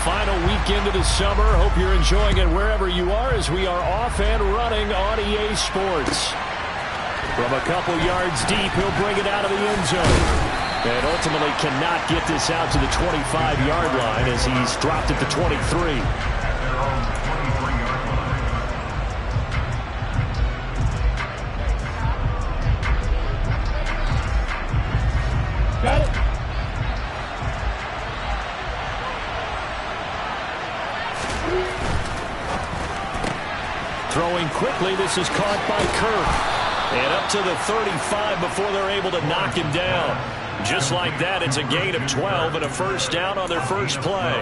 final week into the summer. Hope you're enjoying it wherever you are as we are off and running on EA Sports. From a couple yards deep, he'll bring it out of the end zone. And ultimately cannot get this out to the 25-yard line as he's dropped at the 23. Got it. Throwing quickly, this is caught by Kirk. And up to the 35 before they're able to knock him down. Just like that, it's a gain of 12 and a first down on their first play.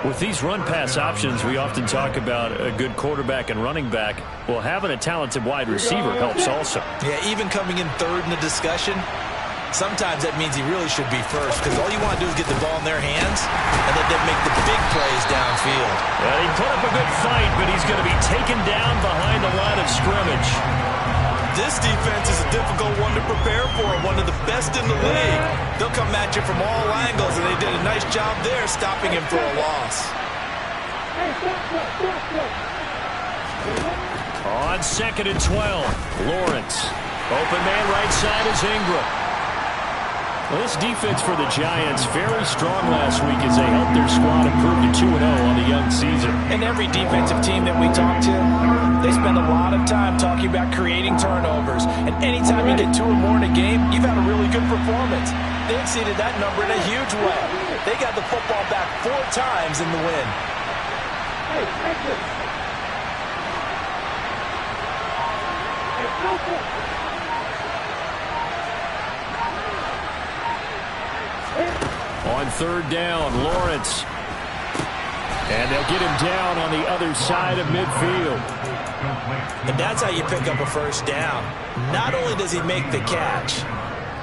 With these run-pass options, we often talk about a good quarterback and running back. Well, having a talented wide receiver helps also. Yeah, even coming in third in the discussion, sometimes that means he really should be first because all you want to do is get the ball in their hands and let them make the big plays downfield. Well, he put up a good fight, but he's going to be taken down behind the line of scrimmage. This defense is a difficult one to prepare for, one of the best in the league. They'll come at you from all angles, and they did a nice job there stopping him for a loss. On 2nd and 12, Lawrence. Open man right side is Ingram. Well, this defense for the Giants very strong last week as they helped their squad improve to 2-0 on the young season. And every defensive team that we talk to, they spend a lot of time talking about creating turnovers. And anytime you get 2 or more in a game, you've had a really good performance. They exceeded that number in a huge way. They got the football back 4 times in the win. On 3rd down, Lawrence. And they'll get him down on the other side of midfield. And that's how you pick up a first down. Not only does he make the catch,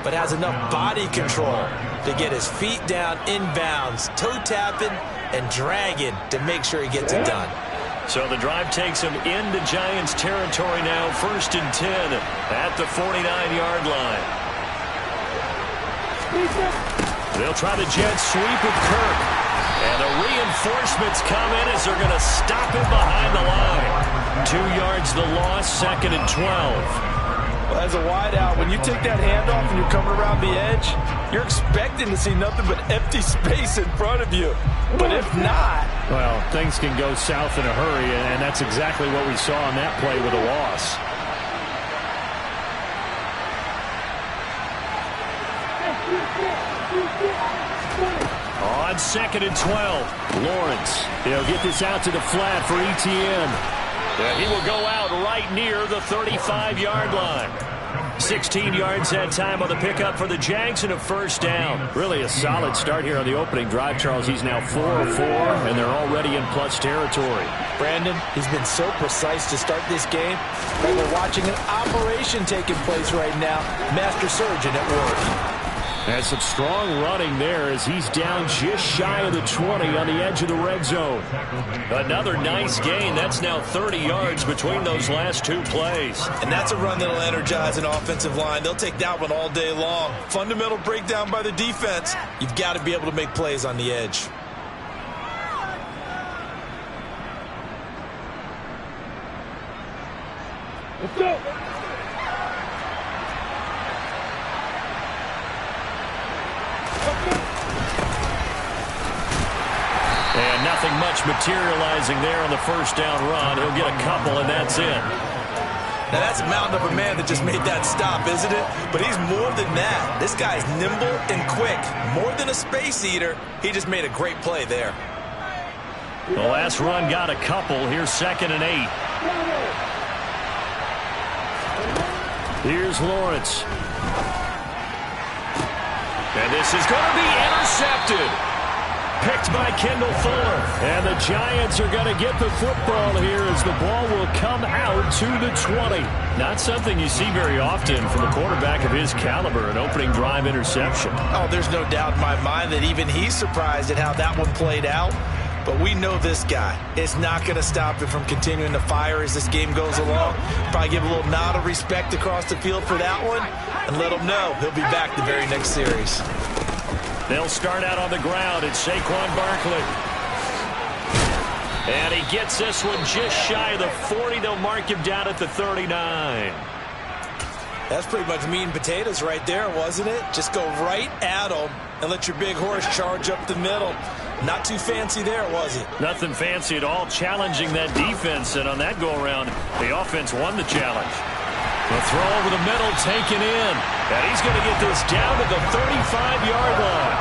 but has enough body control to get his feet down inbounds, toe tapping and dragging to make sure he gets it done. So the drive takes him into Giants territory now, 1st and 10 at the 49-yard line. They'll try the jet sweep with Kirk. And the reinforcements come in as they're going to stop him behind the line. 2 yards the loss, 2nd and 12. Well, as a wideout, when you take that handoff and you're coming around the edge, you're expecting to see nothing but empty space in front of you. But if not... Well, things can go south in a hurry, and that's exactly what we saw on that play with a loss. On 2nd and 12, Lawrence. He'll get this out to the flat for Etienne. He will go out right near the 35-yard line. 16 yards that time on the pickup for the Jags and a first down. Really a solid start here on the opening drive, Charles. He's now 4 of 4, and they're already in plus territory. Brandon, he's been so precise to start this game that we're watching an operation taking place right now. Master surgeon at work. Has some strong running there as he's down just shy of the 20 on the edge of the red zone. Another nice gain. That's now 30 yards between those last 2 plays. And that's a run that'll energize an offensive line. They'll take that one all day long. Fundamental breakdown by the defense. You've got to be able to make plays on the edge. Let's go. And nothing much materializing there on the first down run. He'll get a couple, and that's it. Now, that's a mountain of a man that just made that stop, isn't it? But he's more than that. This guy's nimble and quick. More than a space eater, he just made a great play there. The last run got a couple. Here's 2nd and 8. Here's Lawrence. And this is going to be intercepted. Picked by Kendall Fuller. And the Giants are going to get the football here as the ball will come out to the 20. Not something you see very often from a quarterback of his caliber, an opening drive interception. Oh, there's no doubt in my mind that even he's surprised at how that one played out. But we know this guy. It's not going to stop him from continuing to fire as this game goes along. Probably give a little nod of respect across the field for that one and let him know he'll be back the very next series. They'll start out on the ground. It's Saquon Barkley. And he gets this one just shy of the 40. They'll mark him down at the 39. That's pretty much meat and potatoes right there, wasn't it? Just go right at him and let your big horse charge up the middle. Not too fancy there, was it? Nothing fancy at all, challenging that defense. And on that go-around, the offense won the challenge. The throw over the middle, taken in. And he's going to get this down to the 35-yard line.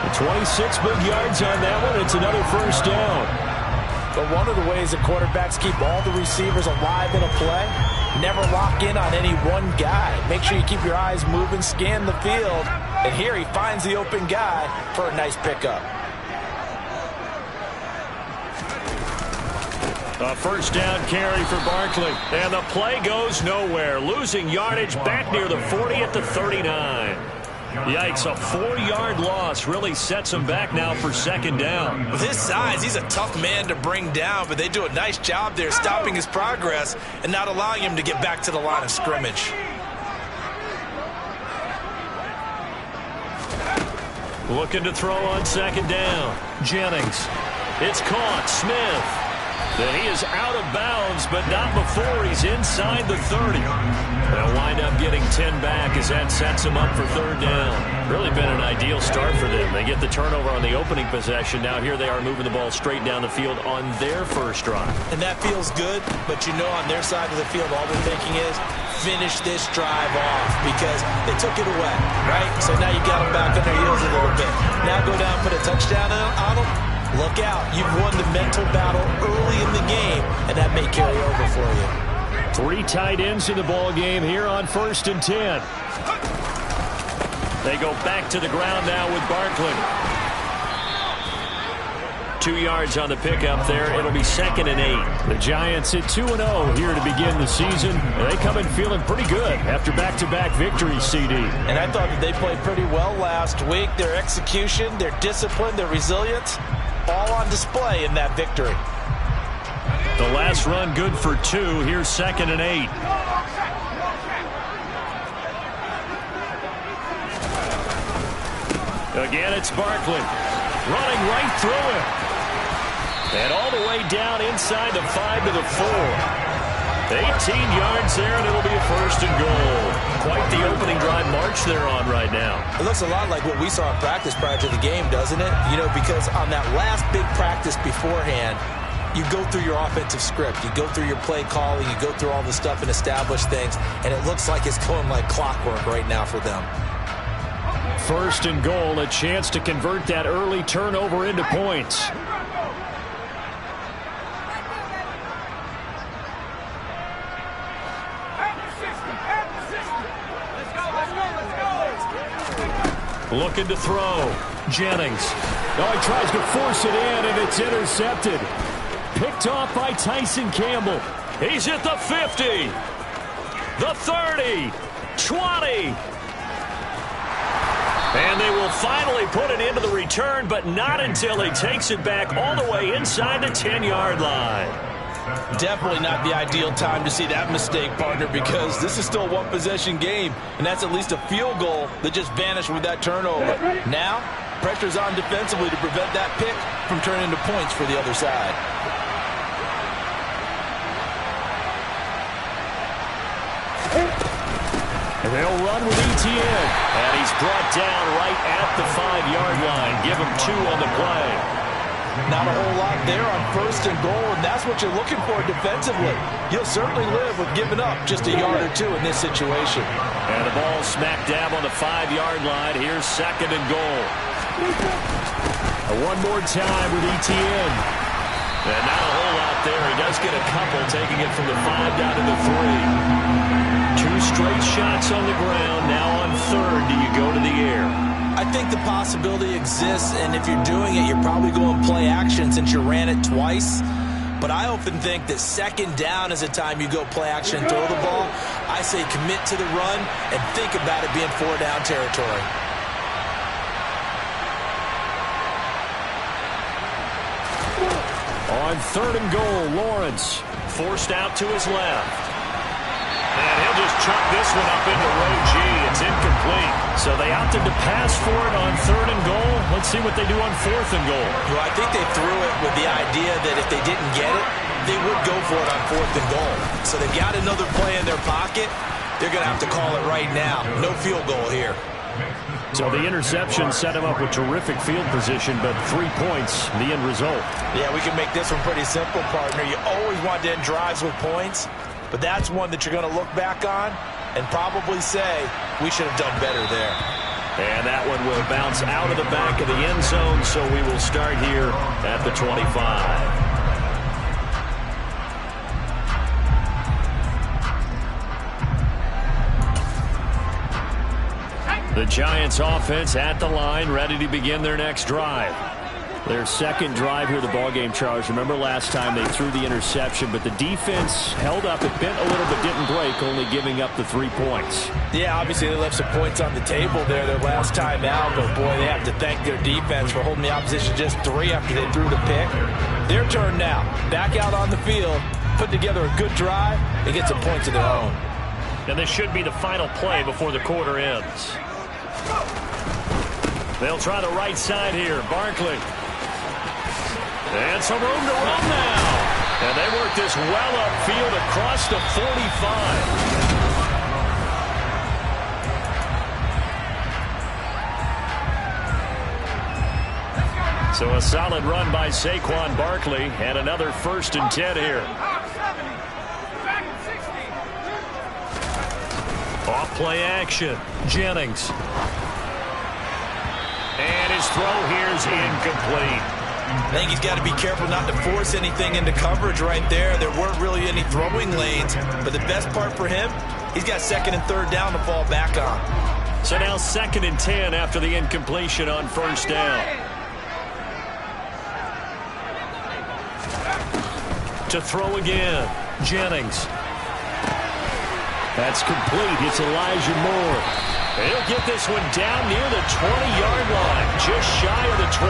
The 26 big yards on that one. It's another first down. But one of the ways that quarterbacks keep all the receivers alive in a play, never lock in on any one guy. Make sure you keep your eyes moving, scan the field. And here he finds the open guy for a nice pickup. A first down carry for Barkley. And the play goes nowhere. Losing yardage back near the 40 at the 39. Yikes, a 4-yard loss really sets him back now for second down. With his size, he's a tough man to bring down, but they do a nice job there stopping his progress and not allowing him to get back to the line of scrimmage. Looking to throw on second down. Jennings. It's caught. Smith. Then he is out of bounds, but not before he's inside the 30. They'll wind up getting 10 back as that sets him up for third down. Really been an ideal start for them. They get the turnover on the opening possession. Now here they are moving the ball straight down the field on their first drive. And that feels good, but you know on their side of the field all they're thinking is finish this drive off because they took it away, right? So now you got them back on their heels a little bit. Now go down, put a touchdown on them. Look out. You've won the mental battle early in the game, and that may carry over for you. 3 tight ends in the ball game here on 1st and 10. They go back to the ground now with Barkley. 2 yards on the pickup there. It'll be 2nd and 8. The Giants at 2-0 here to begin the season. They come in feeling pretty good after back-to-back victories, CD. And I thought that they played pretty well last week. Their execution, their discipline, their resilience, all on display in that victory. The last run good for 2. Here's 2nd and 8. Again, it's Barkley. Running right through him. And all the way down inside the 5 to the 4. 18 yards there, and it'll be a 1st and goal. Quite the opening drive march they're on right now. It looks a lot like what we saw in practice prior to the game, doesn't it? You know, because on that last big practice beforehand, you go through your offensive script. You go through your play calling. You go through all the stuff and establish things, and it looks like it's going like clockwork right now for them. 1st and goal, a chance to convert that early turnover into points. Looking to throw. Jennings. Oh, he tries to force it in, and it's intercepted. Picked off by Tyson Campbell. He's at the 50. The 30. 20. And they will finally put it into the return, but not until he takes it back all the way inside the 10-yard line. Definitely not the ideal time to see that mistake, partner, because this is still a one-possession game, and that's at least a field goal that just vanished with that turnover. Now, pressure's on defensively to prevent that pick from turning into points for the other side. And they'll run with ETN. And he's brought down right at the 5-yard line. Give him 2 on the play. Not a whole lot there on 1st and goal, and that's what you're looking for defensively. You'll certainly live with giving up just a yard or 2 in this situation. And the ball smack dab on the 5-yard line. Here's 2nd and goal. One more time with ETN. And not a whole lot there. He does get a couple, taking it from the 5 down to the 3. 2 straight shots on the ground. Now on 3rd, do you go to the air? I think the possibility exists, and if you're doing it, you're probably going play action since you ran it twice. But I often think that 2nd down is a time you go play action and throw the ball. I say commit to the run and think about it being 4-down territory. On 3rd and goal, Lawrence forced out to his left. And he'll just chuck this one up into row G. It's incomplete. So they opted to pass for it on 3rd and goal. Let's see what they do on 4th and goal. Well, I think they threw it with the idea that if they didn't get it, they would go for it on 4th and goal. So they've got another play in their pocket. They're going to have to call it right now. No field goal here. So the interception set him up with terrific field position, but 3 points, the end result. Yeah, we can make this one pretty simple, partner. You always want to end drives with points, but that's one that you're going to look back on and probably say, we should have done better there. And that one will bounce out of the back of the end zone, so we will start here at the 25. The Giants offense at the line, ready to begin their next drive. Their second drive here of the ballgame, Charles. Remember last time they threw the interception, but the defense held up. It bent a little but didn't break, only giving up the 3 points. Yeah, obviously they left some points on the table there their last time out, but boy, they have to thank their defense for holding the opposition just 3 after they threw the pick. Their turn now. Back out on the field, put together a good drive, and get some points of their own. And this should be the final play before the quarter ends. They'll try the right side here. Barkley. And some room to run now. And they work this well upfield across the 45. So a solid run by Saquon Barkley and another 1st and 10 here. Off play action. Jennings. And his throw here is incomplete. I think he's got to be careful not to force anything into coverage right there. There weren't really any throwing lanes, but the best part for him, he's got 2nd and 3rd down to fall back on. So now 2nd and 10 after the incompletion on 1st down. To throw again, Jennings. That's complete. It's Elijah Moore. He'll get this one down near the 20-yard line, just shy of the 20.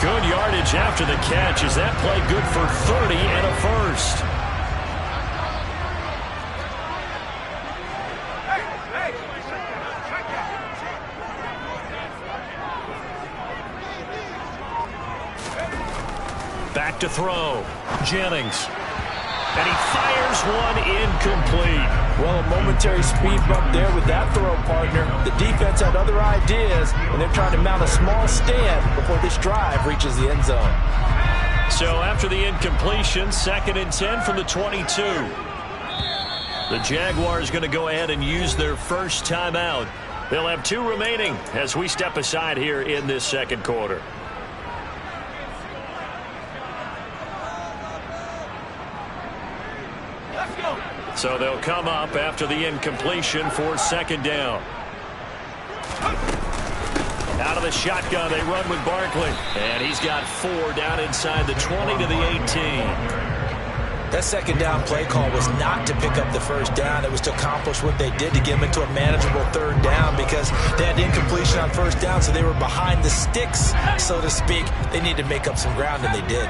Good yardage after the catch. Is that play good for 30 and a 1st? Back to throw. Jennings. And he fires one incomplete. Well, a momentary speed bump there with that throw, partner. The defense had other ideas, and they're trying to mount a small stand before this drive reaches the end zone. So after the incompletion, 2nd and 10 from the 22. The Jaguars going to go ahead and use their first timeout. They'll have 2 remaining as we step aside here in this 2nd quarter. So they'll come up after the incompletion for 2nd down. Out of the shotgun, they run with Barkley. And he's got 4 down inside the 20 to the 18. That 2nd down play call was not to pick up the 1st down. It was to accomplish what they did to get them into a manageable 3rd down because they had incompletion on 1st down, so they were behind the sticks, so to speak. They needed to make up some ground, and they did.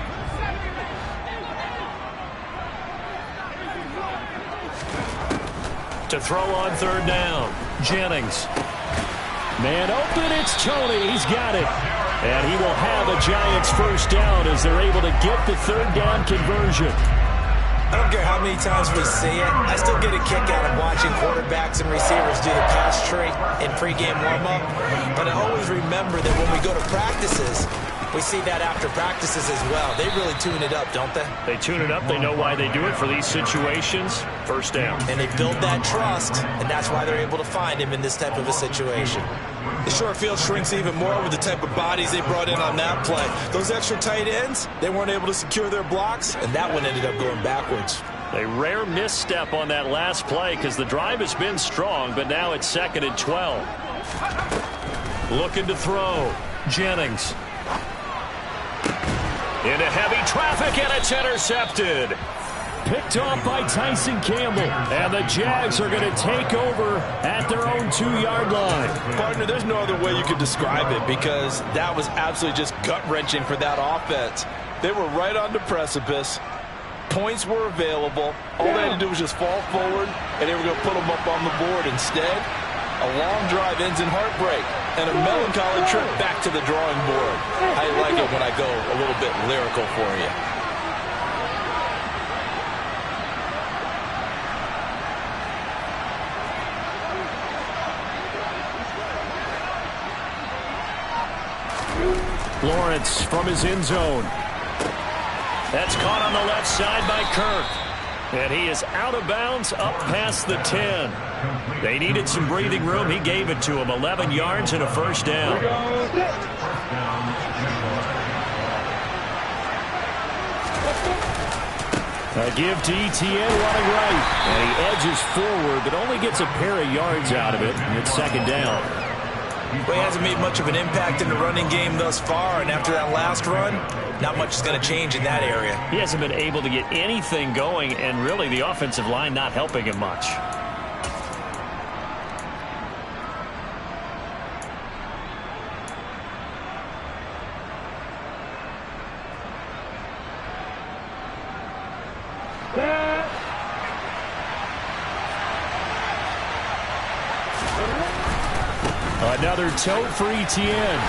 To throw on 3rd down, Jennings. Man open, it's Tony. He's got it. And he will have a Giants 1st down as they're able to get the 3rd down conversion. I don't care how many times we see it. I still get a kick out of watching quarterbacks and receivers do the pass tree in pregame warm-up. But I always remember that when we go to practices, we see that after practices as well. They really tune it up, don't they? They tune it up. They know why they do it for these situations. 1st down. And they build that trust, and that's why they're able to find him in this type of a situation. The short field shrinks even more with the type of bodies they brought in on that play. Those extra tight ends, they weren't able to secure their blocks, and that one ended up going backwards. A rare misstep on that last play because the drive has been strong, but now it's 2nd and 12. Looking to throw. Jennings. Into heavy traffic, and it's intercepted. Picked off by Tyson Campbell. And the Jags are going to take over at their own 2-yard line. Partner, there's no other way you could describe it because that was absolutely just gut-wrenching for that offense. They were right on the precipice. Points were available. All they had to do was just fall forward, and they were going to put them up on the board. Instead, A long drive ends in heartbreak and a melancholy trip back to the drawing board. I like it when I go a little bit lyrical for you. Lawrence from his end zone. That's caught on the left side by Kirk. And he is out of bounds up past the 10. They needed some breathing room. He gave it to him. 11 yards and a first down. A give to ETN running right. And he edges forward, but only gets a pair of yards out of it. And it's second down. Well, he hasn't made much of an impact in the running game thus far, and after that last run, not much is going to change in that area. He hasn't been able to get anything going, and really the offensive line not helping him much. Another tote for ETN.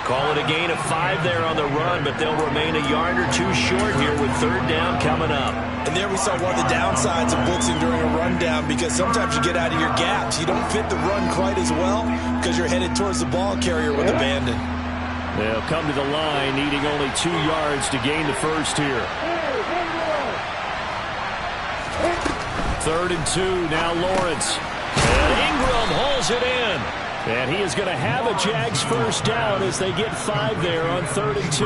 Call it a gain of 5 there on the run, but they'll remain a yard or two short here with third down coming up. And there we saw one of the downsides of blitzing during a rundown, because sometimes you get out of your gaps. You don't fit the run quite as well because you're headed towards the ball carrier with abandon. They'll come to the line, needing only 2 yards to gain the first here. 3rd and 2, now Lawrence. And Ingram hauls it in. And he is going to have a Jags first down as they get 5 there on 3rd and 2.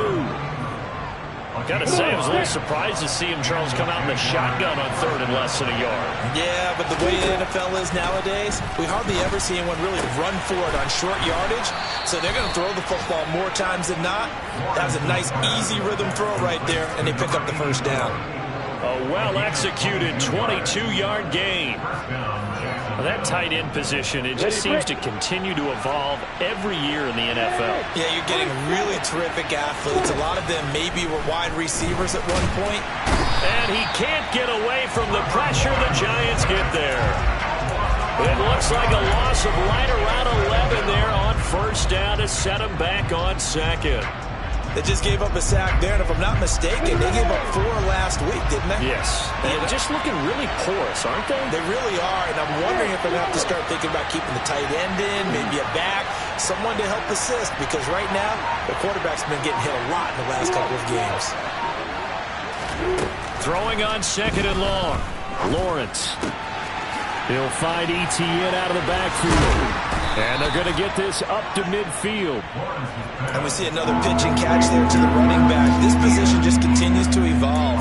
Got to say, I was a little surprised to see him, Charles, come out in the shotgun on 3rd and less than a yard. Yeah, but the way the NFL is nowadays, we hardly ever see anyone really run for it on short yardage. So they're going to throw the football more times than not. That was a nice, easy rhythm throw right there, and they pick up the first down. A well-executed 22-yard gain. Well, that tight end position, it just seems to continue to evolve every year in the NFL. Yeah, you're getting really terrific athletes. A lot of them maybe were wide receivers at one point. And he can't get away from the pressure. The Giants get there. It looks like a loss of right around 11 there on first down to set him back on second. They just gave up a sack there, and if I'm not mistaken, they gave up 4 last week, didn't they? Yes. They're just looking really porous, aren't they? They really are, and I'm wondering if they're going to have to start thinking about keeping the tight end in, maybe a back, someone to help assist, because right now, the quarterback's been getting hit a lot in the last couple of games. Throwing on 2nd and long. Lawrence. He'll find ETN out of the backfield. And they're going to get this up to midfield. And we see another pitch and catch there to the running back. This position just continues to evolve.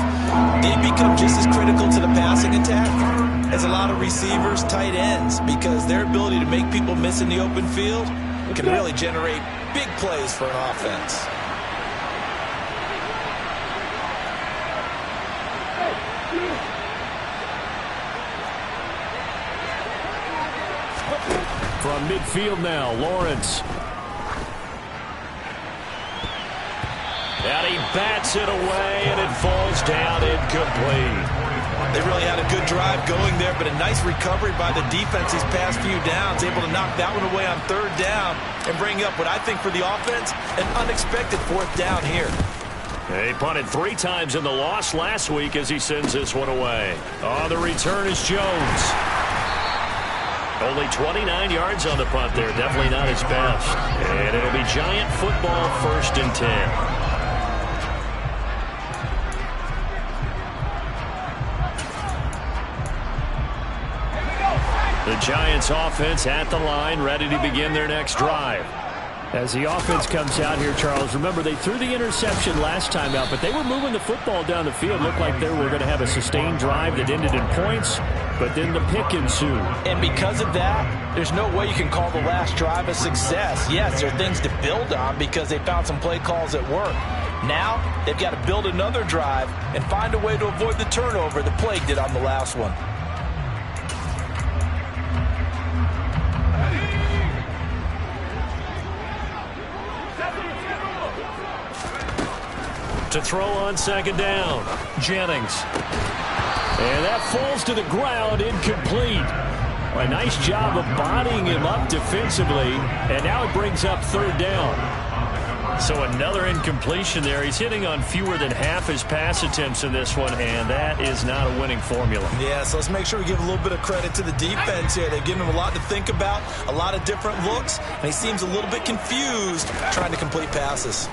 They become just as critical to the passing attack as a lot of receivers, tight ends, because their ability to make people miss in the open field can really generate big plays for an offense. From midfield now, Lawrence. And he bats it away, and it falls down incomplete. They really had a good drive going there, but a nice recovery by the defense these past few downs, able to knock that one away on 3rd down and bring up what I think for the offense, an unexpected 4th down here. He punted 3 times in the loss last week as he sends this one away. On the return is Jones. Only 29 yards on the punt there. Definitely not his best. And it'll be Giant football, 1st and 10. The Giants offense at the line, ready to begin their next drive. As the offense comes out here, Charles, remember they threw the interception last time out, but they were moving the football down the field. Looked like they were going to have a sustained drive that ended in points, but then the pick ensued. And because of that, there's no way you can call the last drive a success. Yes, there are things to build on because they found some play calls that work. Now, they've got to build another drive and find a way to avoid the turnover the Plague did on the last one. To throw on 2nd down, Jennings. And that falls to the ground, incomplete. A nice job of bodying him up defensively, and now it brings up third down. So another incompletion there. He's hitting on fewer than half his pass attempts in this one, and that is not a winning formula. Yeah, so let's make sure we give a little bit of credit to the defense here. They've given him a lot to think about, a lot of different looks, and he seems a little bit confused trying to complete passes.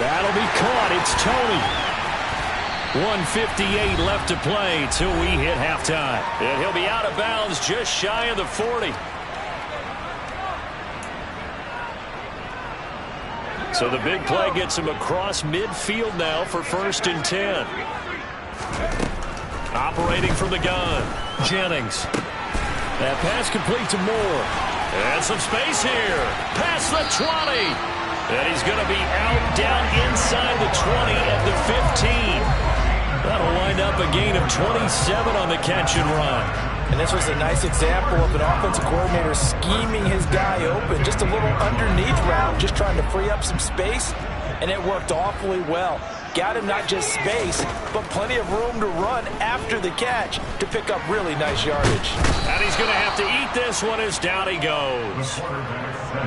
That'll be caught. It's Tony. 1:58 left to play till we hit halftime. And he'll be out of bounds just shy of the 40. So the big play gets him across midfield now for 1st and 10. Operating from the gun, Jennings. That pass complete to Moore. And some space here. Past the 20. And he's going to be out down inside the 20 at the 15. That'll wind up a gain of 27 on the catch and run. And this was a nice example of an offensive coordinator scheming his guy open. Just a little underneath route, just trying to free up some space, and it worked awfully well. Got him not just space, but plenty of room to run after the catch to pick up really nice yardage. And he's going to have to eat this one as down he goes.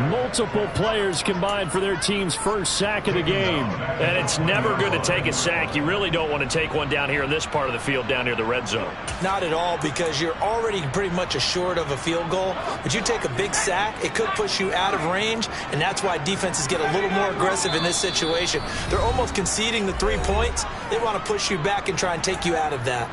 Multiple players combined for their team's first sack of the game. And it's never good to take a sack. You really don't want to take one down here in this part of the field, down near the red zone. Not at all, because you're already pretty much assured of a field goal. But you take a big sack, it could push you out of range, and that's why defenses get a little more aggressive in this situation. They're almost conceding the 3 points. They want to push you back and try and take you out of that.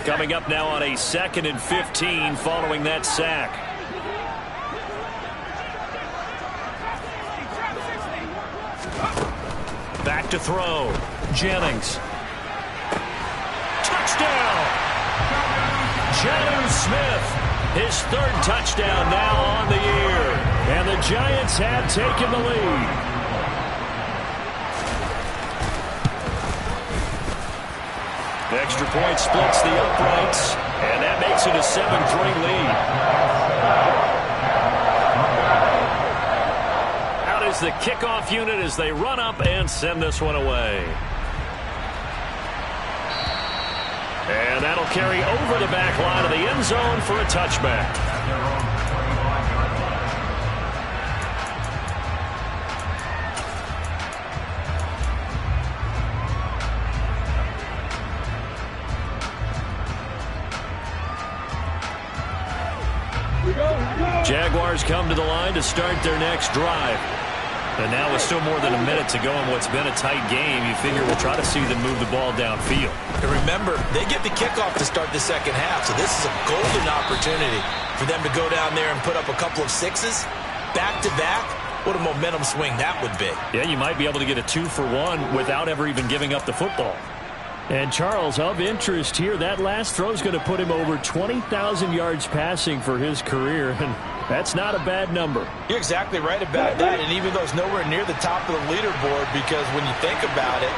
Coming up now on a 2nd and 15 following that sack. Back to throw. Jennings. Touchdown! Jonnu Smith. His 3rd touchdown now on the year. And the Giants have taken the lead. Extra point splits the uprights, and that makes it a 7-3 lead. Out is the kickoff unit as they run up and send this one away. And that'll carry over the back line of the end zone for a touchback. Jaguars come to the line to start their next drive. And now with still more than a minute to go in what's been a tight game, you figure we'll try to see them move the ball downfield. And remember, they get the kickoff to start the second half, so this is a golden opportunity for them to go down there and put up a couple of sixes back-to-back. What a momentum swing that would be. Yeah, you might be able to get a 2-for-1 without ever even giving up the football. And Charles, of interest here, that last throw is going to put him over 20,000 yards passing for his career, and that's not a bad number. You're exactly right about that, and even though it's nowhere near the top of the leaderboard, because when you think about it,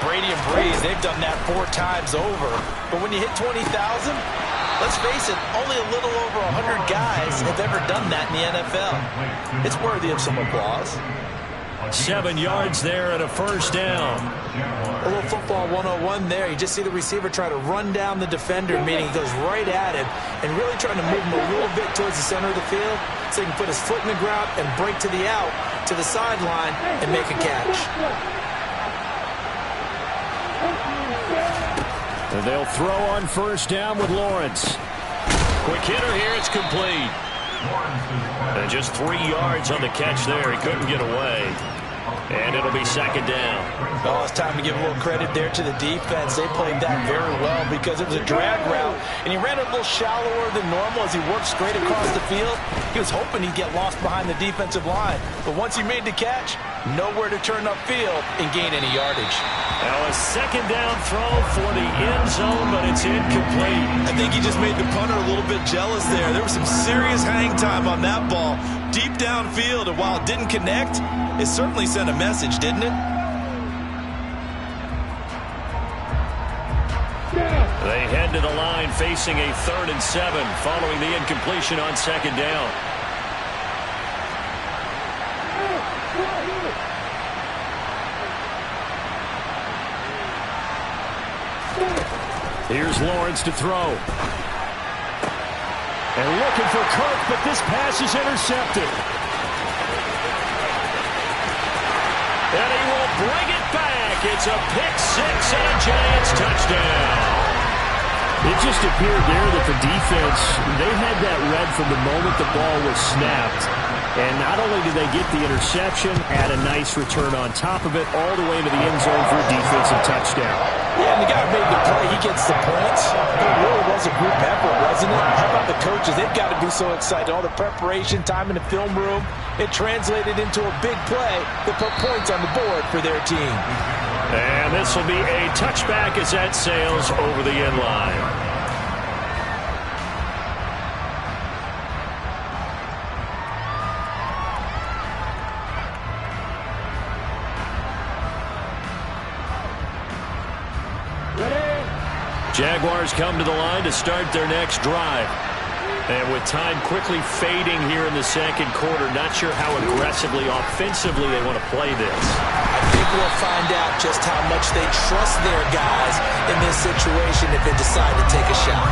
Brady and Breeze, they've done that 4 times over. But when you hit 20,000, let's face it, only a little over 100 guys have ever done that in the NFL. It's worthy of some applause. 7 yards there and a first down. A little football 101 there. You just see the receiver try to run down the defender, meaning he goes right at him and really trying to move him a little bit towards the center of the field so he can put his foot in the ground and break to the out, to the sideline, and make a catch. And they'll throw on first down with Lawrence. Quick hitter here. It's complete. And just 3 yards on the catch there. He couldn't get away. And it'll be second down. Oh, it's time to give a little credit there to the defense. They played that very well because it was a drag route, and he ran it a little shallower than normal as he worked straight across the field. He was hoping he'd get lost behind the defensive line. But once he made the catch, nowhere to turn upfield and gain any yardage. Now a second down throw for the end zone, but it's incomplete. I think he just made the punter a little bit jealous there. There was some serious hang time on that ball deep downfield, and while it didn't connect, it certainly sent a message, didn't it? head to the line facing a 3rd and 7 following the incompletion on 2nd down. Here's Lawrence to throw. And looking for Cook, but this pass is intercepted. And he will bring it back. It's a pick 6 and a Giants touchdown. It just appeared there that the defense, they had that read from the moment the ball was snapped. And not only did they get the interception, add a nice return on top of it, all the way to the end zone for a defensive touchdown. Yeah, and the guy made the play. He gets the points. It really was a group effort, wasn't it? How about the coaches? They've got to be so excited. All the preparation, time in the film room, it translated into a big play that put points on the board for their team. And this will be a touchback as that sails over the end line. Jaguars come to the line to start their next drive. And with time quickly fading here in the 2nd quarter, not sure how aggressively, offensively they want to play this. I think we'll find out just how much they trust their guys in this situation if they decide to take a shot.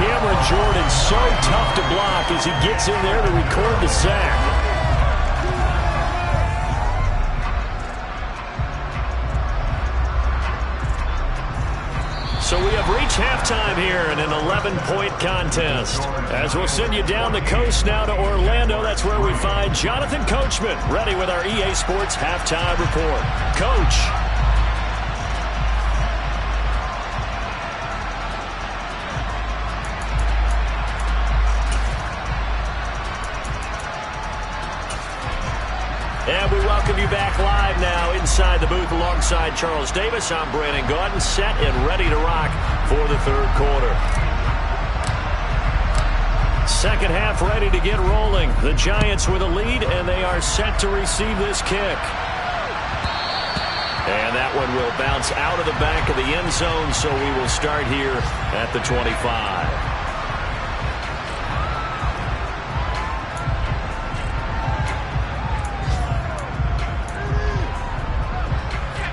Cameron Jordan so tough to block as he gets in there to record the sack. So we have reached halftime here in an 11-point contest. As we'll send you down the coast now to Orlando, that's where we find Jonathan Coachman, ready with our EA Sports Halftime Report. Coach. And we welcome you back live now inside the booth alongside Charles Davis. I'm Brandon Gaudin, set and ready to rock for the 3rd quarter. 2nd half ready to get rolling. The Giants with a lead, and they are set to receive this kick. And that one will bounce out of the back of the end zone, so we will start here at the 25.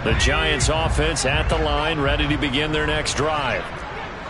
The Giants offense at the line, ready to begin their next drive.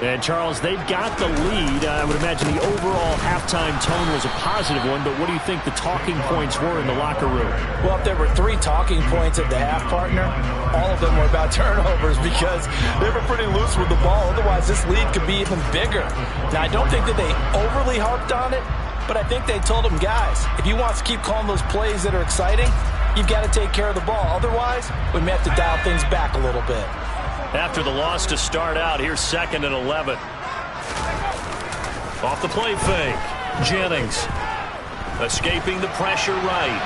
And, Charles, they've got the lead. I would imagine the overall halftime tone was a positive one, but what do you think the talking points were in the locker room? Well, if there were 3 talking points at the half, partner, all of them were about turnovers because they were pretty loose with the ball. Otherwise, this lead could be even bigger. Now, I don't think that they overly harped on it, but I think they told them, guys, if you want to keep calling those plays that are exciting, you've got to take care of the ball. Otherwise, we may have to dial things back a little bit. After the loss to start out, here's 2nd and 11. Off the play fake. Jennings escaping the pressure right.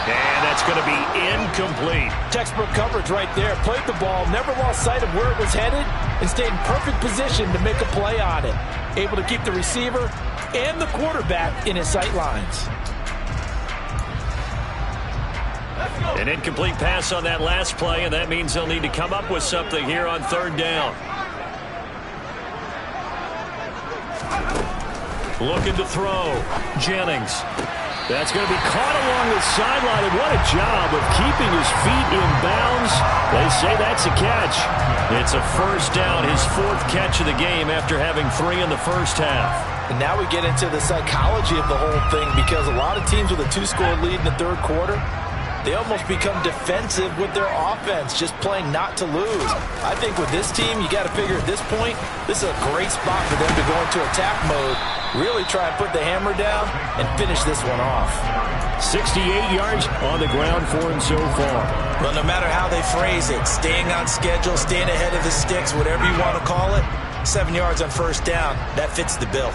And that's going to be incomplete. Textbook coverage right there. Played the ball, never lost sight of where it was headed, and stayed in perfect position to make a play on it. Able to keep the receiver and the quarterback in his sight lines. An incomplete pass on that last play, and that means they'll need to come up with something here on 3rd down. Looking to throw. Jennings. That's going to be caught along the sideline, and what a job of keeping his feet in bounds. They say that's a catch. It's a 1st down, his 4th catch of the game after having 3 in the 1st half. And now we get into the psychology of the whole thing because a lot of teams with a 2-score lead in the 3rd quarter, they almost become defensive with their offense, just playing not to lose. I think with this team, you got to figure at this point, this is a great spot for them to go into attack mode, really try and put the hammer down and finish this one off. 68 yards on the ground for him so far. Well, no matter how they phrase it, staying on schedule, staying ahead of the sticks, whatever you want to call it, 7 yards on 1st down, that fits the bill.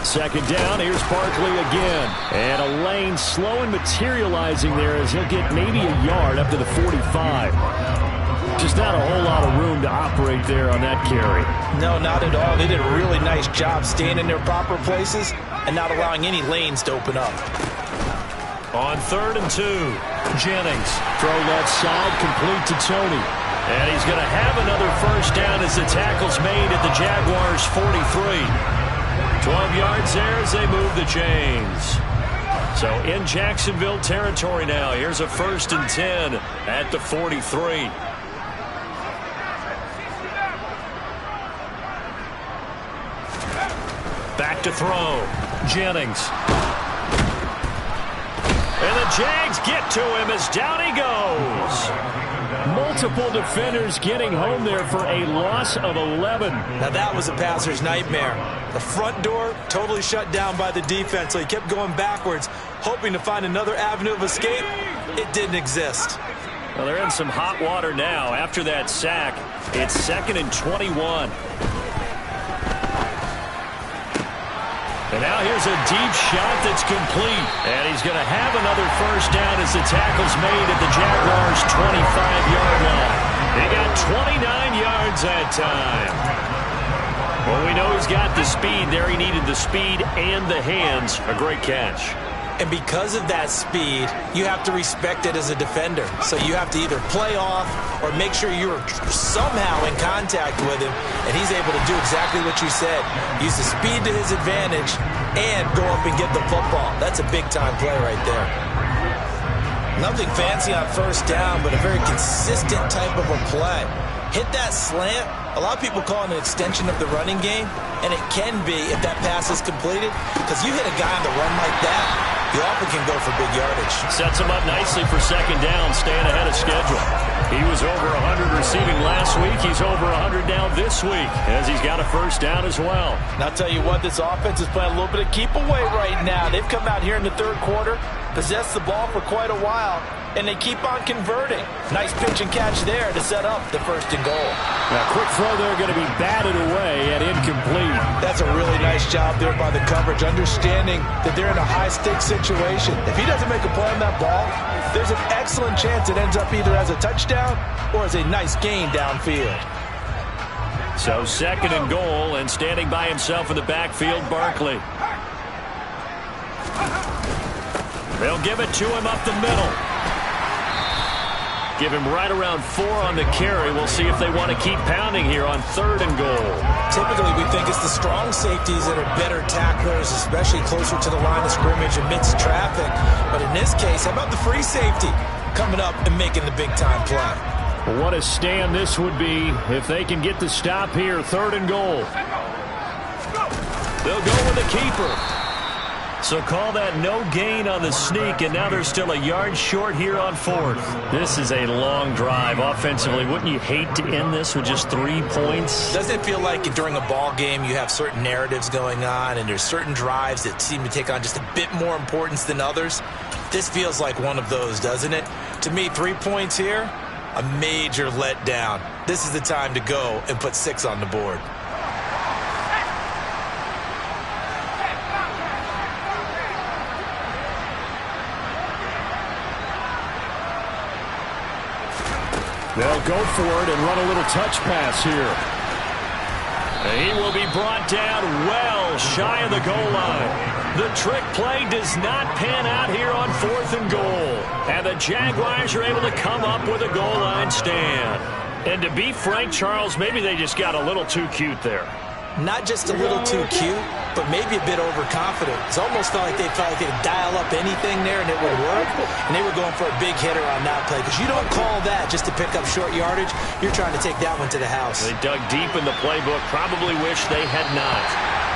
2nd down, here's Barkley again. And a lane slow and materializing there as he'll get maybe a yard up to the 45. Just not a whole lot of room to operate there on that carry. No, not at all. They did a really nice job staying in their proper places and not allowing any lanes to open up. On 3rd and 2. Jennings, throw left side, complete to Tony. And he's going to have another first down as the tackle's made at the Jaguars' 43. 12 yards there as they move the chains. So in Jacksonville territory now. Here's a 1st and 10 at the 43. Back to throw. Jennings. And the Jags get to him as down he goes. Multiple defenders getting home there for a loss of 11. Now that was a passer's nightmare. The front door totally shut down by the defense, so he kept going backwards, hoping to find another avenue of escape. It didn't exist. Well, they're in some hot water now after that sack. It's 2nd and 21. And now here's a deep shot that's complete. And he's going to have another first down as the tackle's made at the Jaguars' 25-yard line. He got 29 yards that time. Well, we know he's got the speed there. He needed the speed and the hands. A great catch. And because of that speed, you have to respect it as a defender. So you have to either play off or make sure you're somehow in contact with him, and he's able to do exactly what you said. Use the speed to his advantage and go up and get the football. That's a big-time play right there. Nothing fancy on first down, but a very consistent type of a play. Hit that slant. A lot of people call it an extension of the running game, and it can be if that pass is completed, because you hit a guy on the run like that, you often can go for big yardage. Sets him up nicely for 2nd down, staying ahead of schedule. He was over 100 receiving last week. He's over 100 now this week, as he's got a first down as well. And I'll tell you what, this offense is playing a little bit of keep away right now. They've come out here in the 3rd quarter, possessed the ball for quite a while, and they keep on converting. Nice pitch and catch there to set up the 1st and goal. Now, quick throw there, going to be batted away and incomplete. That's a really nice job there by the coverage, understanding that they're in a high-stakes situation. If he doesn't make a play on that ball, there's an excellent chance it ends up either as a touchdown or as a nice gain downfield. So 2nd and goal, and standing by himself in the backfield, Barkley. They'll give it to him up the middle. Give him right around 4 on the carry. We'll see if they want to keep pounding here on 3rd and goal. Typically, we think it's the strong safeties that are better tacklers, especially closer to the line of scrimmage amidst traffic. But in this case, how about the free safety coming up and making the big-time play? What a stand this would be if they can get the stop here. 3rd and goal. They'll go with the keeper. So call that no gain on the sneak, and now they're still a yard short here on 4th. This is a long drive offensively. Wouldn't you hate to end this with just 3 points? Doesn't it feel like during a ball game you have certain narratives going on, and there's certain drives that seem to take on just a bit more importance than others? This feels like one of those, doesn't it? To me, 3 points here, a major letdown. This is the time to go and put 6 on the board. They'll go for it and run a little touch pass here. He will be brought down well shy of the goal line. The trick play does not pan out here on 4th and goal. And the Jaguars are able to come up with a goal line stand. And to be frank, Charles, maybe they just got a little too cute there. Not just a little too cute, but maybe a bit overconfident. It's almost felt like they could dial up anything there and it would work. And they were going for a big hitter on that play, because you don't call that just to pick up short yardage. You're trying to take that one to the house. They dug deep in the playbook. Probably wish they had not.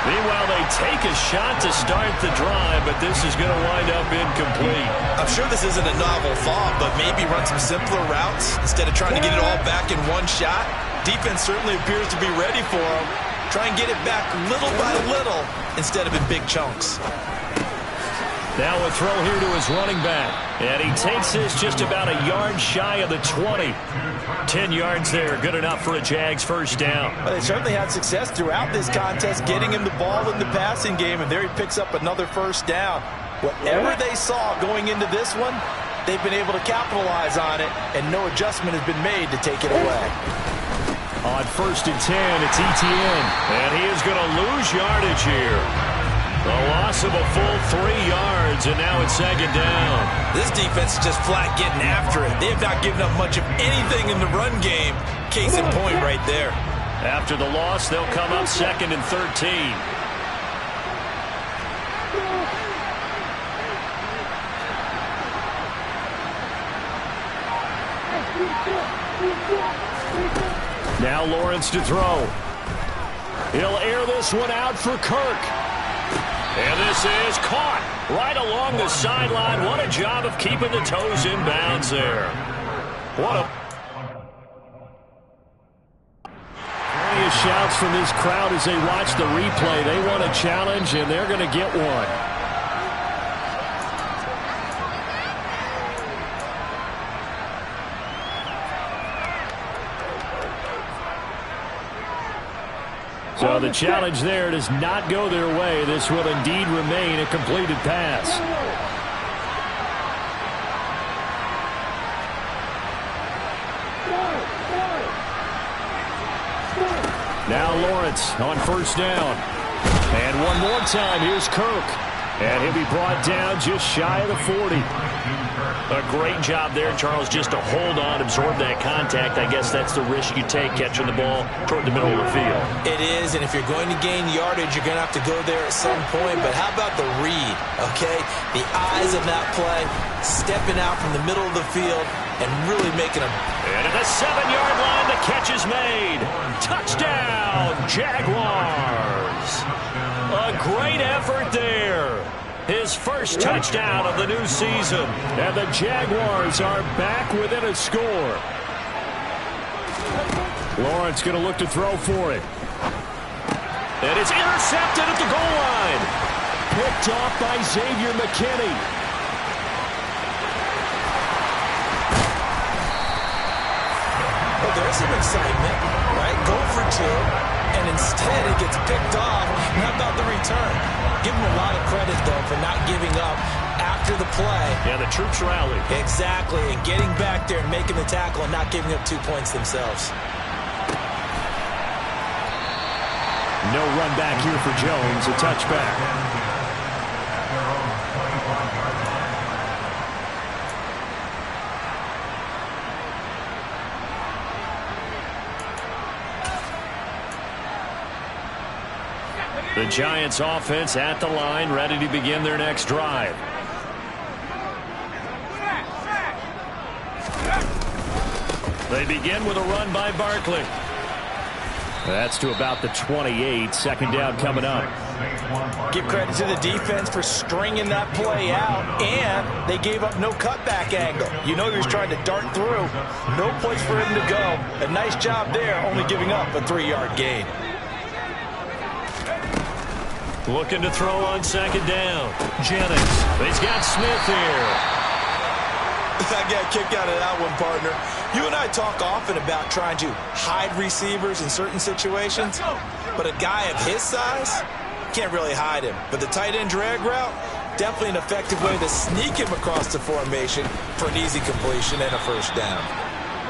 Meanwhile, they take a shot to start the drive, but this is going to wind up incomplete. I'm sure this isn't a novel thought, but maybe run some simpler routes instead of trying to get it all back in one shot. Defense certainly appears to be ready for them. Try and get it back little by little instead of in big chunks. Now a throw here to his running back. And he takes this just about a yard shy of the 20. 10 yards there. Good enough for a Jags first down. Well, they certainly had success throughout this contest getting him the ball in the passing game, and there he picks up another first down. Whatever they saw going into this one, they've been able to capitalize on it, and no adjustment has been made to take it away. On 1st and 10, it's Etienne. And he is going to lose yardage here. A loss of a full 3 yards, and now it's second down. This defense is just flat getting after it. They have not given up much of anything in the run game. Case in point right there. After the loss, they'll come up second and 13. Now Lawrence to throw. He'll air this one out for Kirk. And this is caught right along the sideline. What a job of keeping the toes in bounds there. What a... Plenty of shouts from this crowd as they watch the replay. They want a challenge, and they're going to get one. So the challenge there does not go their way. This will indeed remain a completed pass. Now Lawrence on first down. And one more time, here's Kirk. And he'll be brought down just shy of the 40. A great job there, Charles, just to hold on, absorb that contact. I guess that's the risk you take catching the ball toward the middle of the field. It is, and if you're going to gain yardage, you're going to have to go there at some point. But how about the read, okay? The eyes of that play, stepping out from the middle of the field and really making a... And at the 7-yard line, the catch is made. Touchdown, Jaguars. A great effort there. His first touchdown of the new season. And the Jaguars are back within a score. Lawrence going to look to throw for it. And it's intercepted at the goal line. Picked off by Xavier McKinney. Well, there's some excitement, right? Go for two. And instead it gets picked off. How about the return? Give him a lot of credit, though, for not giving up after the play. Yeah, the troops rallied. Exactly, and getting back there and making the tackle and not giving up 2 points themselves. No run back here for Jones, a touchback. The Giants offense at the line, ready to begin their next drive. They begin with a run by Barkley. That's to about the 28. Second down coming up. Give credit to the defense for stringing that play out, and they gave up no cutback angle. You know he was trying to dart through. No place for him to go. A nice job there, only giving up a 3-yard gain. Looking to throw on second down. Jennings. He's got Smith here. I got a kick out of that one, partner. You and I talk often about trying to hide receivers in certain situations, but a guy of his size can't really hide him. But the tight end drag route, definitely an effective way to sneak him across the formation for an easy completion and a first down.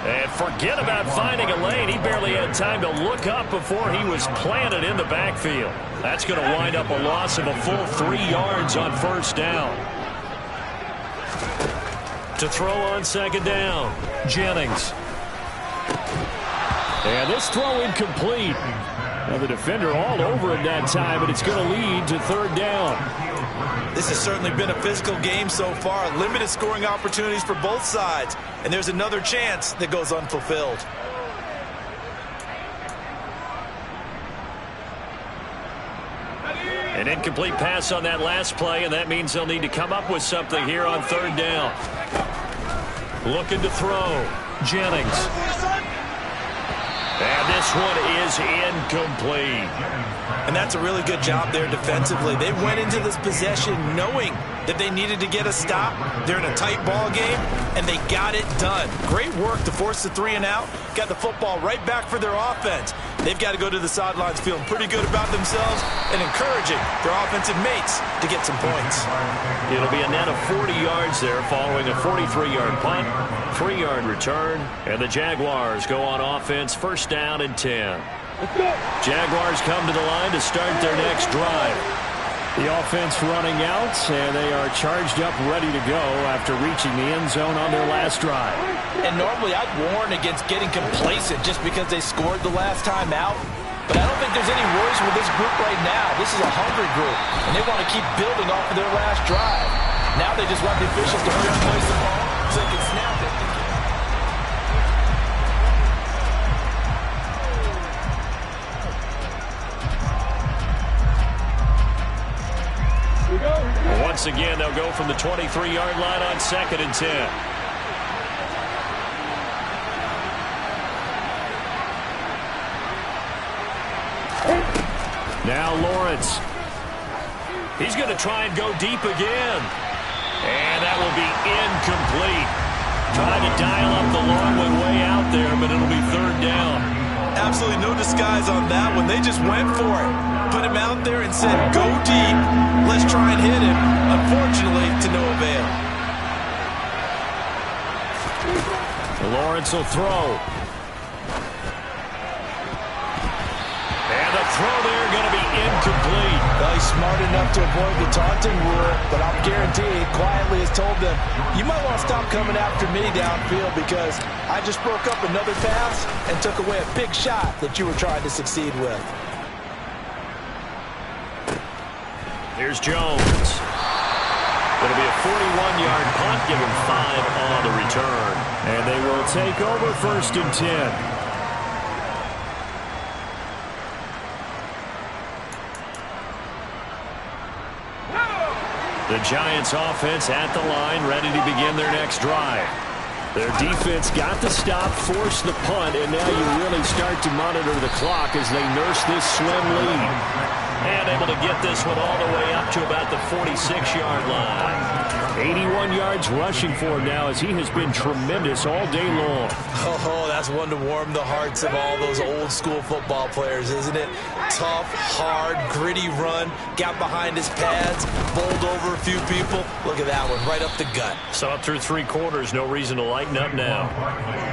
And forget about finding a lane. He barely had time to look up before he was planted in the backfield. That's going to wind up a loss of a full 3 yards on first down. To throw on second down, Jennings. And this throw incomplete. Now the defender all over him that time, but it's going to lead to third down. This has certainly been a physical game so far. Limited scoring opportunities for both sides. And there's another chance that goes unfulfilled. An incomplete pass on that last play, and that means they'll need to come up with something here on third down. Looking to throw. Jennings. And this one is incomplete. And that's a really good job there defensively. They went into this possession knowing that they needed to get a stop. They're in a tight ball game, and they got it done. Great work to force the 3 and out. Got the football right back for their offense. They've got to go to the sidelines feeling pretty good about themselves and encouraging their offensive mates to get some points. It'll be a net of 40 yards there following a 43-yard punt, 3-yard return, and the Jaguars go on offense first down and 10. Jaguars come to the line to start their next drive. The offense running out, and they are charged up, ready to go after reaching the end zone on their last drive. And normally I'd warn against getting complacent just because they scored the last time out. But I don't think there's any worries with this group right now. This is a hungry group, and they want to keep building off of their last drive. Now they just want the officials to hurry up and place the ball so they can snap it. Once again, they'll go from the 23-yard line on 2nd and 10. Now Lawrence. He's going to try and go deep again. And that will be incomplete. Trying to dial up the long one way out there, but it'll be 3rd down. Absolutely no disguise on that one. They just went for it. Put him out there and said, go deep. Let's try and hit him. Unfortunately, to no avail. Lawrence will throw. And the throw there going to be incomplete. Well, he's smart enough to avoid the taunting rule, but I'm guaranteed quietly has told them, you might want to stop coming after me downfield because I just broke up another pass and took away a big shot that you were trying to succeed with. Here's Jones. Going to be a 41-yard punt, give him 5 on the return. And they will take over 1st and 10. The Giants offense at the line, ready to begin their next drive. Their defense got the stop, forced the punt, and now you really start to monitor the clock as they nurse this slim lead. And able to get this one all the way up to about the 46-yard line. 81 yards rushing for him now as he has been tremendous all day long. Oh, that's one to warm the hearts of all those old-school football players, isn't it? Tough, hard, gritty run, got behind his pads, bowled over a few people. Look at that one, right up the gut. So up through 3 quarters, no reason to lighten up now.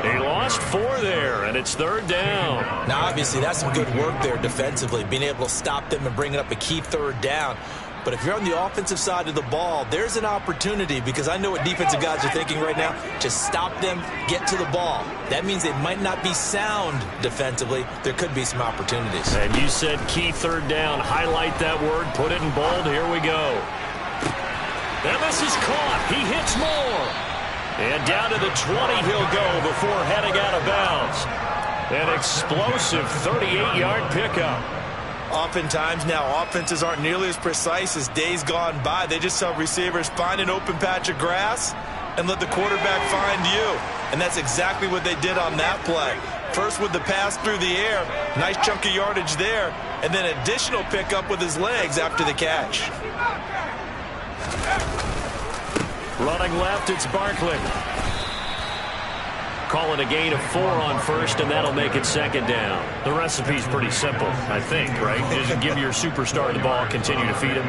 He lost 4 there, and it's 3rd down. Now, obviously, that's some good work there defensively, being able to stop them and bringing up a key 3rd down. But if you're on the offensive side of the ball, there's an opportunity because I know what defensive guys are thinking right now. Just stop them, get to the ball. That means they might not be sound defensively. There could be some opportunities. And you said key 3rd down. Highlight that word. Put it in bold. Here we go. And this is caught. He hits more. And down to the 20 he'll go before heading out of bounds. An explosive 38-yard pickup. Oftentimes now, offenses aren't nearly as precise as days gone by. They just tell receivers, find an open patch of grass and let the quarterback find you. And that's exactly what they did on that play. First with the pass through the air, nice chunk of yardage there, and then additional pickup with his legs after the catch. Running left, it's Barkley. Call it a gain of 4 on 1st, and that'll make it 2nd down. The recipe's pretty simple, I think, right? Just give your superstar the ball, continue to feed him.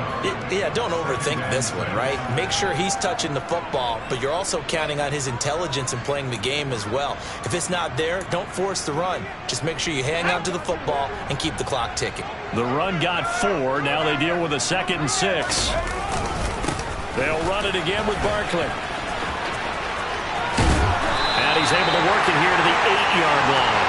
Yeah, don't overthink this one, right? Make sure he's touching the football, but you're also counting on his intelligence in playing the game as well. If it's not there, don't force the run. Just make sure you hang on to the football and keep the clock ticking. The run got 4. Now they deal with a 2nd and 6. They'll run it again with Barkley. And he's able to work it here to the 8-yard line.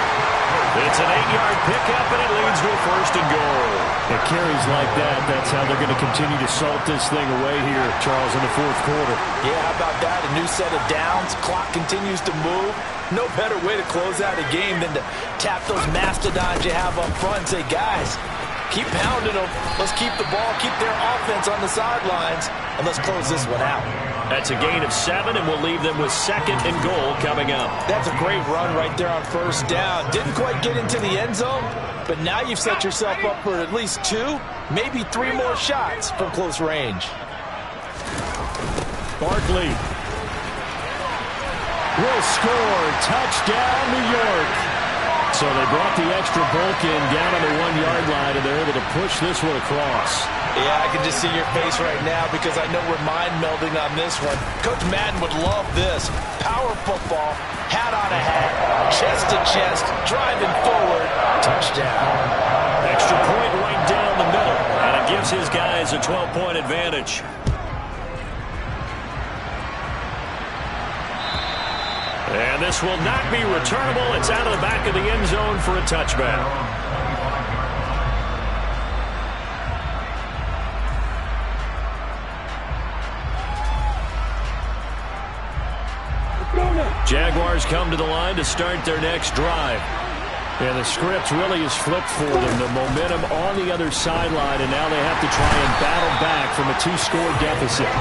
It's an 8-yard pickup, and it leads to a 1st and goal. It carries like that. That's how they're going to continue to salt this thing away here, Charles, in the 4th quarter. Yeah, how about that? A new set of downs. Clock continues to move. No better way to close out a game than to tap those mastodons you have up front and say, guys, keep pounding them. Let's keep the ball, keep their offense on the sidelines, and let's close this one out. That's a gain of 7, and we'll leave them with 2nd and goal coming up. That's a great run right there on 1st down. Didn't quite get into the end zone, but now you've set yourself up for at least 2, maybe 3 more shots from close range. Barkley will score. Touchdown, New York. So they brought the extra bulk in down on the 1-yard line, and they're able to push this one across. Yeah, I can just see your face right now because I know we're mind melding on this one. Coach Madden would love this. Power football, hat on a hat, chest to chest, driving forward, touchdown. Extra point right down the middle, and a gives his guys a 12-point advantage. And this will not be returnable. It's out of the back of the end zone for a touchback. Jaguars come to the line to start their next drive. And the script really is flipped for them. The momentum on the other sideline, and now they have to try and battle back from a 2-score deficit.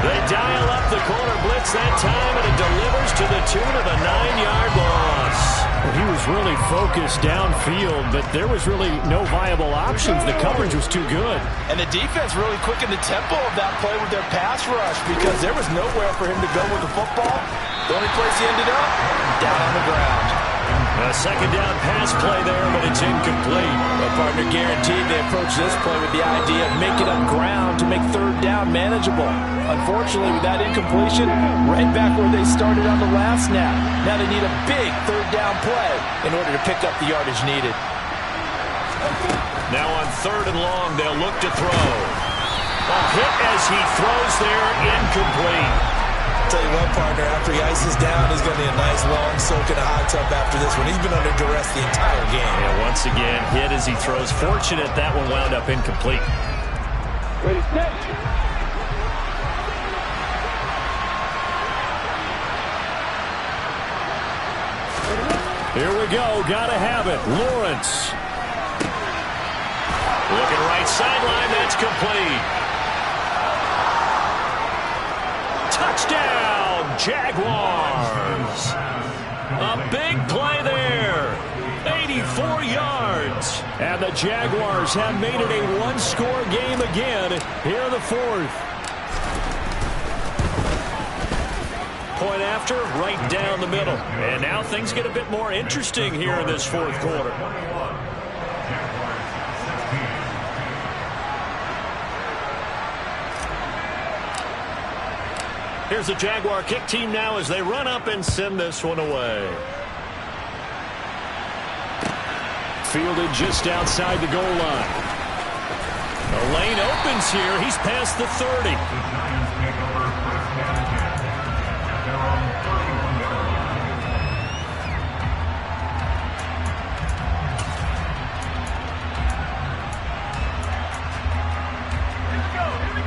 They dial up the corner blitz that time, and it delivers to the tune of a 9-yard loss. Well, he was really focused downfield, but there was really no viable options. The coverage was too good. And the defense really quickened the tempo of that play with their pass rush because there was nowhere for him to go with the football. The only place he ended up, down on the ground. A second down pass play there, but it's incomplete. A partner guaranteed they approach this play with the idea of making up ground to make third down manageable. Unfortunately, with that incompletion, right back where they started on the last snap. Now they need a big third down play in order to pick up the yardage needed. Now on 3rd and long, they'll look to throw. A hit as he throws there, incomplete. Tell you what, partner, after he ices down, he's going to need a nice long soak in a hot tub after this one. He's been under duress the entire game. Yeah, once again, hit as he throws. Fortunate that one wound up incomplete. Ready, set. Here we go. Gotta have it. Lawrence. Looking right sideline. That's complete. Touchdown, Jaguars. A big play there. 84 yards. And the Jaguars have made it a one-score game again here in the 4th. Point after, right down the middle. And now things get a bit more interesting here in this 4th quarter. Here's the Jaguar kick team now as they run up and send this one away. Fielded just outside the goal line. The lane opens here. He's past the 30.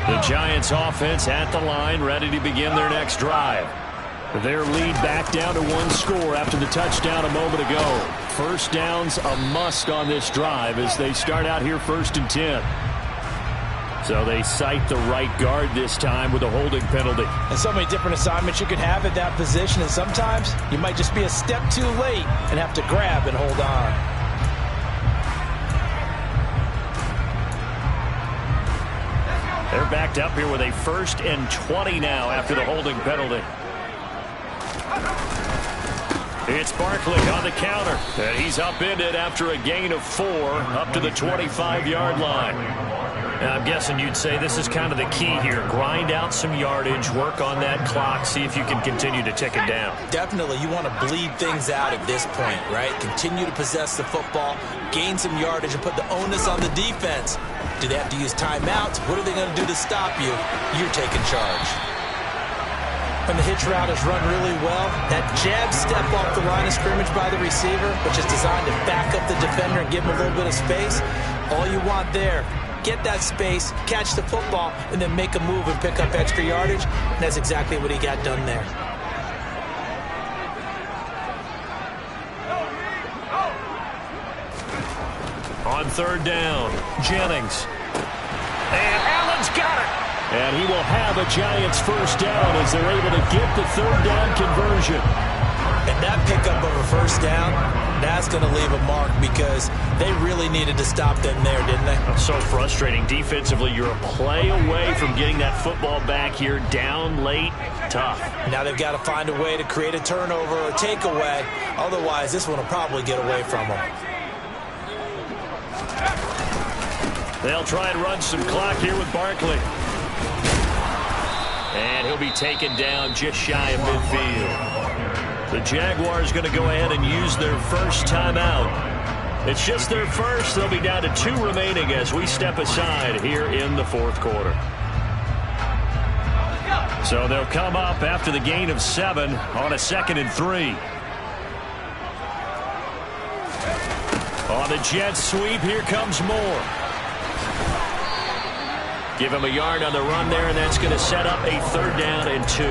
The Giants offense at the line, ready to begin their next drive. Their lead back down to 1 score after the touchdown a moment ago. First down's a must on this drive as they start out here 1st and 10. So they cite the right guard this time with a holding penalty. And so many different assignments you could have at that position, and sometimes you might just be a step too late and have to grab and hold on. They're backed up here with a 1st and 20 now after the holding penalty. It's Barkley on the counter. And he's upended after a gain of 4 up to the 25-yard line. And I'm guessing you'd say this is kind of the key here. Grind out some yardage, work on that clock, see if you can continue to tick it down. Definitely, you want to bleed things out at this point, right? Continue to possess the football, gain some yardage, and put the onus on the defense. Do they have to use timeouts? What are they going to do to stop you? You're taking charge. When the hitch route is run really well, that jab step off the line of scrimmage by the receiver, which is designed to back up the defender and give him a little bit of space, all you want there, get that space, catch the football, and then make a move and pick up extra yardage. And that's exactly what he got done there. On 3rd down, Jennings. And Allen's got it. And he will have a Giants first down as they're able to get the 3rd down conversion. And that pickup of a first down, that's going to leave a mark because they really needed to stop them there, didn't they? So frustrating. Defensively, you're a play away from getting that football back here. Down late, tough. Now they've got to find a way to create a turnover or takeaway. Otherwise, this one will probably get away from them. They'll try and run some clock here with Barkley. And he'll be taken down just shy of midfield. The Jaguars going to go ahead and use their first timeout. It's just their first. They'll be down to 2 remaining as we step aside here in the fourth quarter. So they'll come up after the gain of 7 on a 2nd and 3. On the jet sweep, here comes Moore. Give him a yard on the run there, and that's going to set up a 3rd down and 2.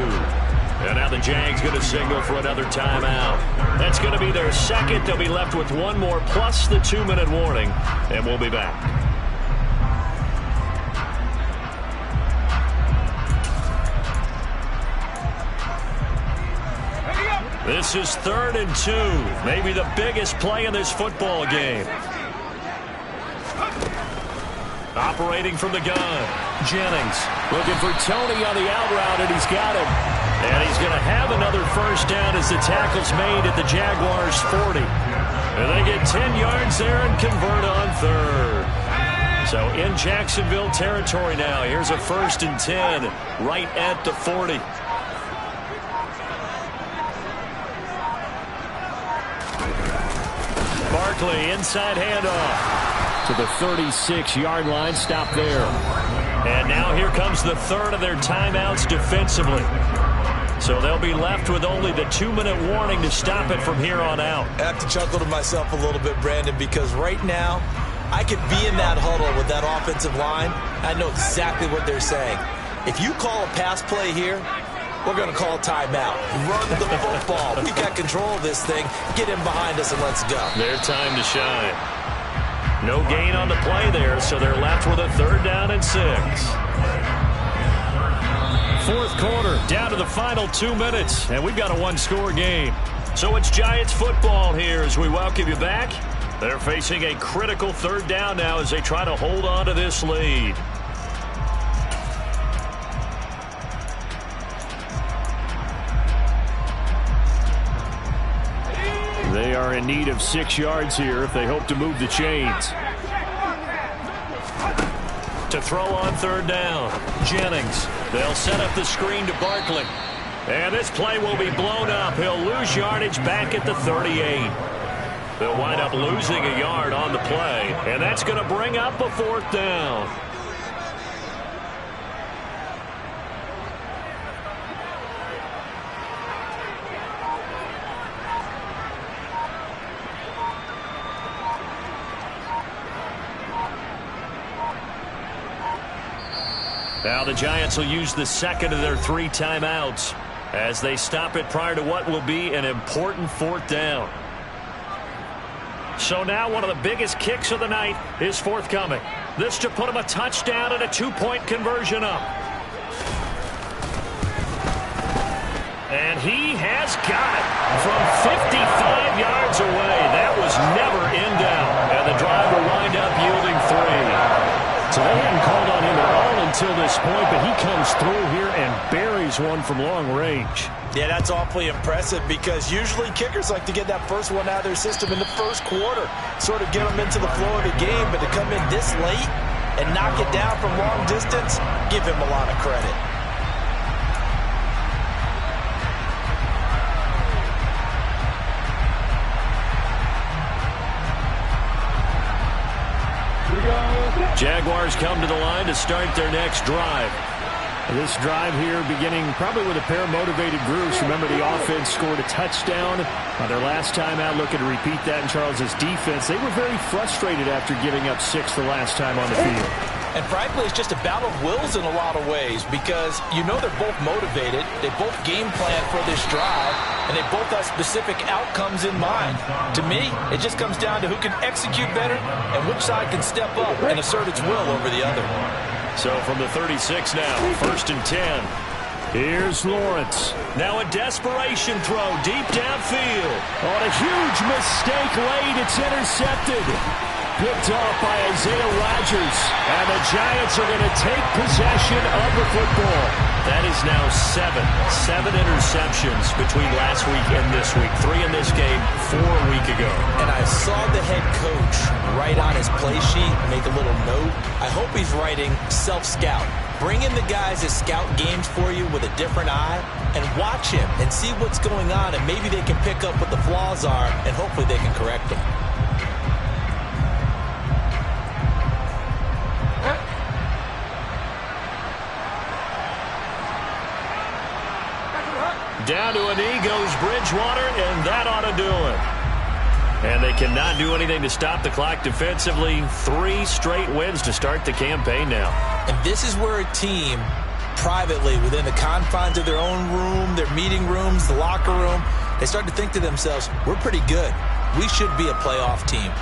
And now the Jags going to signal for another timeout. That's going to be their 2nd. They'll be left with 1 more plus the 2-minute warning, and we'll be back. This is 3rd and 2. Maybe the biggest play in this football game. Operating from the gun. Jennings looking for Tony on the out route, and he's got him. And he's going to have another 1st down as the tackle's made at the Jaguars' 40. And they get 10 yards there and convert on 3rd. So in Jacksonville territory now. Here's a 1st and 10 right at the 40. Barkley, inside handoff to the 36-yard line. Stop there. And now here comes the 3rd of their timeouts defensively. So they'll be left with only the 2-minute warning to stop it from here on out. I have to chuckle to myself a little bit, Brandon, because right now I could be in that huddle with that offensive line. I know exactly what they're saying. If you call a pass play here, we're going to call timeout. Run the football. We've got control of this thing. Get in behind us and let's go. Their time to shine. No gain on the play there, so they're left with a 3rd down and 6. 4th quarter, down to the final 2 minutes, and we've got a 1-score game. So it's Giants football here as we welcome you back. They're facing a critical 3rd down now as they try to hold on to this lead. They are in need of 6 yards here if they hope to move the chains. To throw on 3rd down, Jennings. They'll set up the screen to Barkley. And this play will be blown up. He'll lose yardage back at the 38. They'll wind up losing a yard on the play. And that's going to bring up a 4th down. Now the Giants will use the 2nd of their 3 timeouts as they stop it prior to what will be an important 4th down. So now one of the biggest kicks of the night is forthcoming. This to put him a touchdown and a 2-point conversion up. And he has got it from 55 yards away. That was never in doubt. And the drive will wind up yielding 3. So they hadn't called on him at all until this point, but he comes through here and buries one from long range. Yeah, that's awfully impressive because usually kickers like to get that first one out of their system in the 1st quarter, sort of get them into the flow of the game, but to come in this late and knock it down from long distance, give him a lot of credit. Jaguars come to the line to start their next drive. This drive here beginning probably with a pair of motivated groups. Remember, the offense scored a touchdown on their last time out. Looking to repeat that in Charles's defense. They were very frustrated after giving up 6 the last time on the field. And frankly, it's just a battle of wills in a lot of ways because you know they're both motivated. They both game plan for this drive, and they both have specific outcomes in mind. To me, it just comes down to who can execute better and which side can step up and assert its will over the other. So from the 36 now, 1st and 10. Here's Lawrence. Now a desperation throw deep downfield. On a huge mistake late, it's intercepted. Picked off by Isaiah Rodgers. And the Giants are going to take possession of the football. That is now 7 interceptions between last week and this week. 3 in this game, 4 a week ago. And I saw the head coach write on his play sheet, make a little note. I hope he's writing self-scout. Bring in the guys that scout games for you with a different eye and watch him and see what's going on, and maybe they can pick up what the flaws are, and hopefully they can correct them. down to a knee goes Bridgewater, and that ought to do it. And they cannot do anything to stop the clock defensively. 3 straight wins to start the campaign now. And this is where a team, privately, within the confines of their own room, their meeting rooms, the locker room, they start to think to themselves, we're pretty good. We should be a playoff team.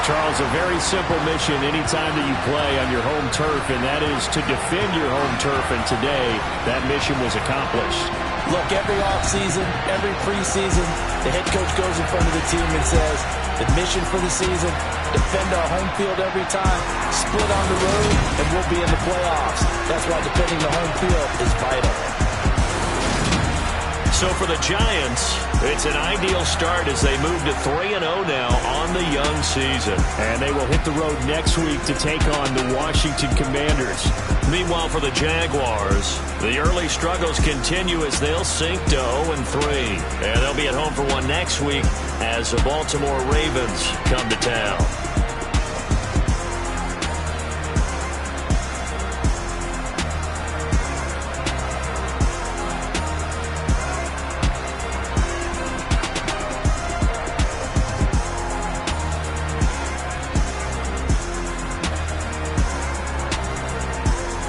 Charles, a very simple mission anytime that you play on your home turf, and that is to defend your home turf, and today that mission was accomplished. Look, every offseason, every preseason, the head coach goes in front of the team and says, the mission for the season, defend our home field every time, split on the road, and we'll be in the playoffs. That's why defending the home field is vital. So for the Giants, it's an ideal start as they move to 3-0 now on the young season. And they will hit the road next week to take on the Washington Commanders. Meanwhile, for the Jaguars, the early struggles continue as they'll sink to 0-3. And they'll be at home for one next week as the Baltimore Ravens come to town.